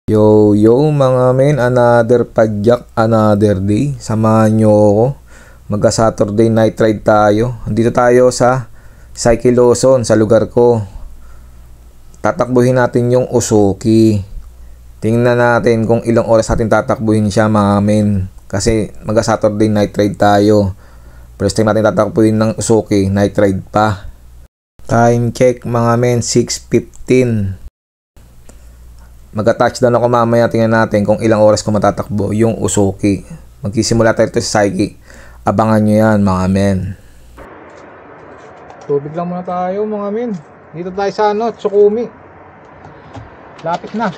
Yo yo mga men, another padyak, another day. Samahan nyo ako. Magka-Saturday night ride tayo. Dito tayo sa Cycle Luzon, sa lugar ko. Tatakbuhin natin yung Usuki. Tingnan natin kung ilang oras natin tatakbuhin siya mga men. Kasi magka-Saturday night ride tayo. First time natin tatakbuhin ng Usuki, night ride pa. Time check mga men, 6:15. Magka-touchdown ako mamaya, tingnan natin kung ilang oras ko matatakbo yung Usuki. Magsisimula tayo ito sa Psyche. Abangan nyo yan mga men. Tubig lang muna tayo mga men. Dito tayo sa Tsukumi. Lapit na.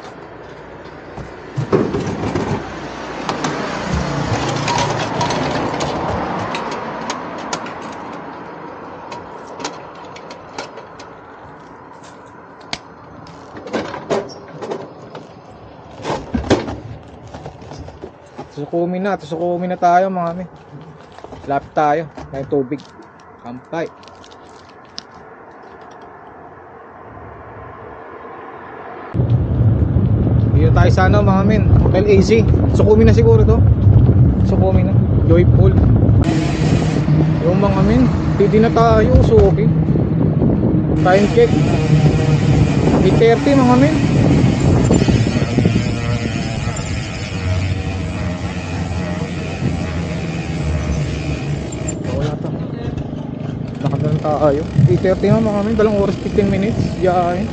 Tsukumi na tayo mga men. Lapit tayo, may tubig. Kampay. Dito tayo sa mga men, Hotel AC. Tsukumi na siguro to. Tsukumi na, Joyful. Yung mga men, pwede na tayo Usuki. Time check 8:30 mga men. Tayo 8:30 na mga men, 2 oras 15 minutes. Yain.